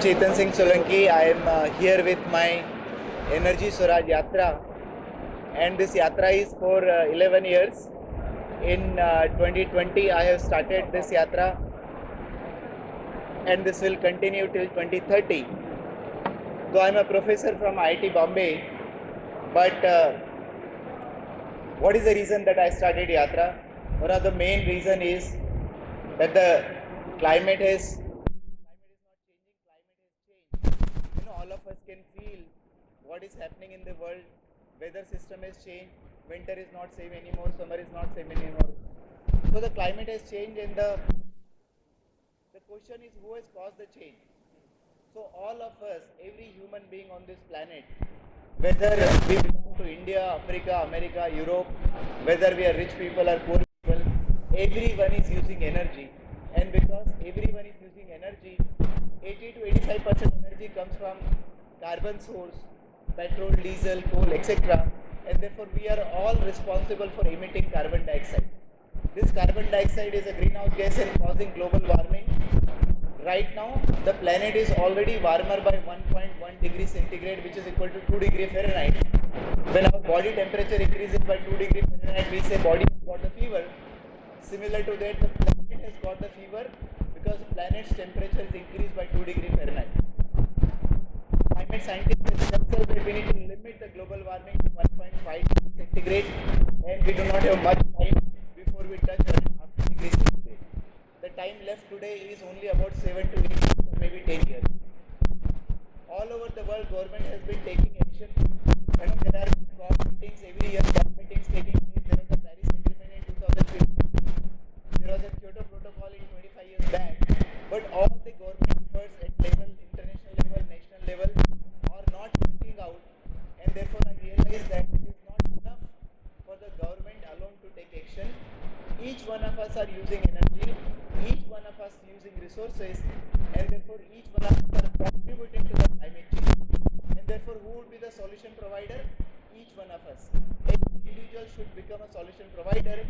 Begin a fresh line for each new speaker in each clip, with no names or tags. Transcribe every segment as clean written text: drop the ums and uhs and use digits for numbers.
Chetan Singh Solanki. I am here with my Energy Swaraj Yatra, and this Yatra is for 11 years. In 2020, I have started this Yatra, and this will continue till 2030. Though I am a professor from IIT Bombay, but what is the reason that I started Yatra? One of the main reason is that the climate is not changing, climate has changed. All of us can feel what is happening in the world. Weather system has changed. Winter is not same anymore. Summer is not same anymore. So the climate has changed, and the question is who has caused the change. So all of us, every human being on this planet, whether we belong to India, Africa, America, Europe, whether we are rich people or poor people, everyone is using energy. And because everyone is using energy, 80 to 85% energy comes from carbon source, petrol, diesel, coal, etc. And therefore we are all responsible for emitting carbon dioxide. This carbon dioxide is a greenhouse gas and causing global warming. Right now, the planet is already warmer by 1.1 degree centigrade, which is equal to 2 degree Fahrenheit. When our body temperature increases by 2 degree Fahrenheit, we say body has got the fever. Similar to that, the planet has got the fever because the planet's temperature is increased by 2 degree Fahrenheit. Climate scientists themselves that we need to limit the global warming to 1.5 degree centigrade, and we do not have much time before we touch 1.5 degree centigrade. The time left today is only about 7 to 8 years or maybe 10 years. All over the world, government has been taking action. There are COP meetings every year. COP meetings taking place. There was a Paris Agreement in 2015. There was a Kyoto Protocol in 25 years back. But all the government efforts at level, international level, national level, are not working out. And therefore, I realized that it is not enough for the government alone to take action. Each one of us are using energy, each one of us using resources, and therefore each one of us are contributing to the climate change. And therefore, who would be the solution provider? Each one of us. Every individual should become a solution provider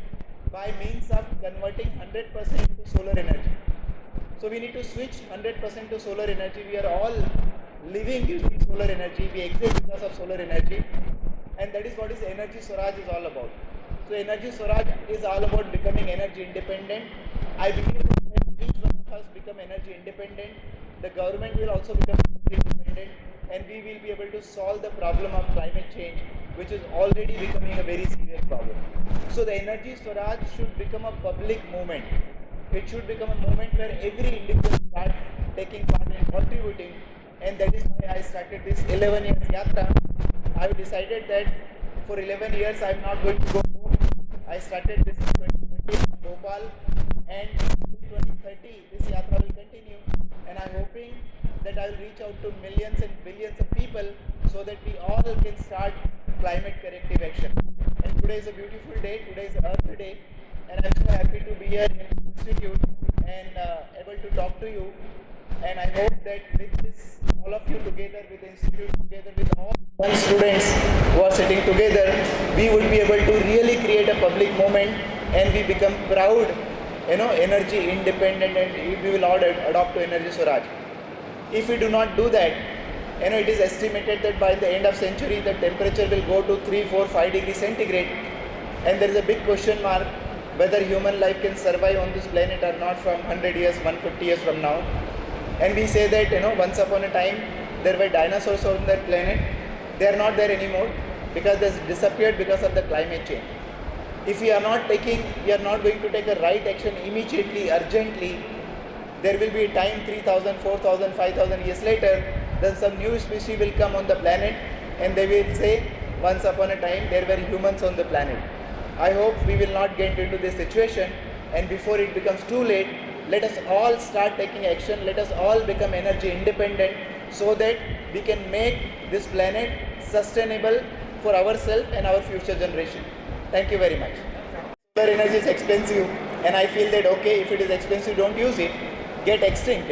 by means of converting 100% to solar energy. So we need to switch 100% to solar energy. We are all living using solar energy. We exist because of solar energy, and that is what is Energy Swaraj is all about. So Energy Swaraj is all about becoming energy independent. I believe that each one of us become energy independent, the government will also become energy independent, and we will be able to solve the problem of climate change, which is already becoming a very serious problem. So the Energy Swaraj should become a public movement. It should become a movement where every individual start taking part and contributing, and that is why I started this 11 years Yatra. I have decided that for 11 years I am not going to go home. I started this in 2020 in Bhopal, and in 2030 this Yatra will continue, and I am hoping that I will reach out to millions and billions of people so that we all can start climate corrective action. And today is a beautiful day, today is Earth Day, and I am so happy to be here in the institute and able to talk to you. And I hope that with this, all of you together, with the institute together, with all students who are sitting together, we would be able to really create a public movement, and we become proud, energy independent, and we will all adopt to Energy Swaraj. If we do not do that, it is estimated that by the end of century, the temperature will go to 3, 4, 5 degrees centigrade, and there is a big question mark whether human life can survive on this planet or not from 100 years, 150 years from now. And we say that, once upon a time, there were dinosaurs on that planet. They are not there anymore because they disappeared because of the climate change. If we are not going to take a right action immediately, urgently, there will be a time 3,000, 4,000, 5,000 years later, then some new species will come on the planet, and they will say, once upon a time, there were humans on the planet. I hope we will not get into this situation, and before it becomes too late, let us all start taking action. Let us all become energy independent so that we can make this planet sustainable for ourselves and our future generation. Thank you very much. Solar energy is expensive, and I feel that okay, if it is expensive, don't use it. Get extinct.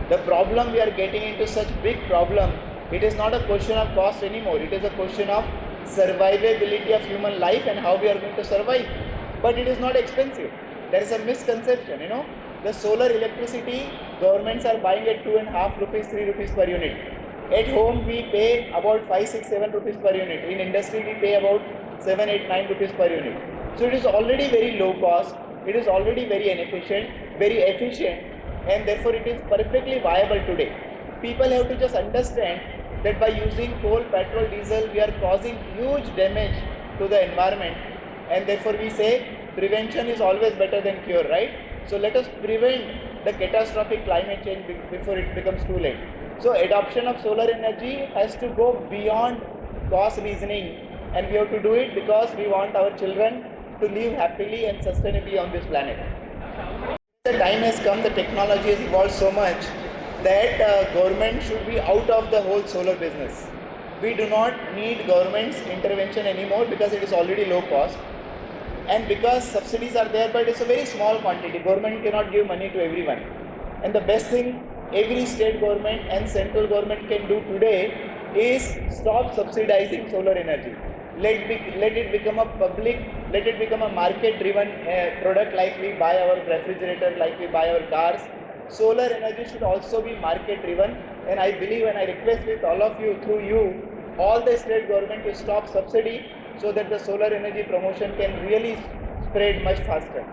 The problem, we are getting into such big problem. It is not a question of cost anymore. It is a question of survivability of human life and how we are going to survive. But it is not expensive. There is a misconception. The solar electricity, governments are buying at 2.5 rupees, 3 rupees per unit. At home we pay about 5, 6, 7 rupees per unit. In industry we pay about 7, 8, 9 rupees per unit. So it is already very low cost, it is already very inefficient, very efficient, and therefore it is perfectly viable today. People have to just understand that by using coal, petrol, diesel, we are causing huge damage to the environment, and therefore we say prevention is always better than cure, right? So let us prevent the catastrophic climate change before it becomes too late. So adoption of solar energy has to go beyond cost reasoning, and we have to do it because we want our children to live happily and sustainably on this planet. The time has come, the technology has evolved so much that government should be out of the whole solar business. We do not need government's intervention anymore because it is already low cost, and because subsidies are there, but it's a very small quantity. Government cannot give money to everyone. And the best thing every state government and central government can do today is stop subsidizing solar energy. Let it become a public, let it become a market driven product, like we buy our refrigerator, like we buy our cars. Solar energy should also be market driven, and I believe and I request with all of you, through you, all the state government to stop subsidy so that the solar energy promotion can really spread much faster.